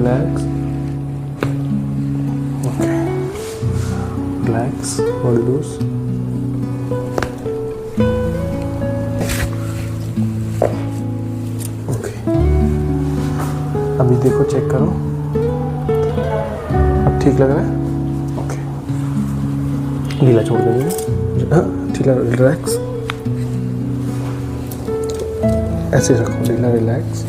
relax. Okay. Relax. Body loose. Okay. अभी देखो, check करो, अब ठीक लग रहा है? ओके, ढीला छोड़ देंगे। ढीला, रिलैक्स, ऐसे रखो, ढीला, रिलैक्स।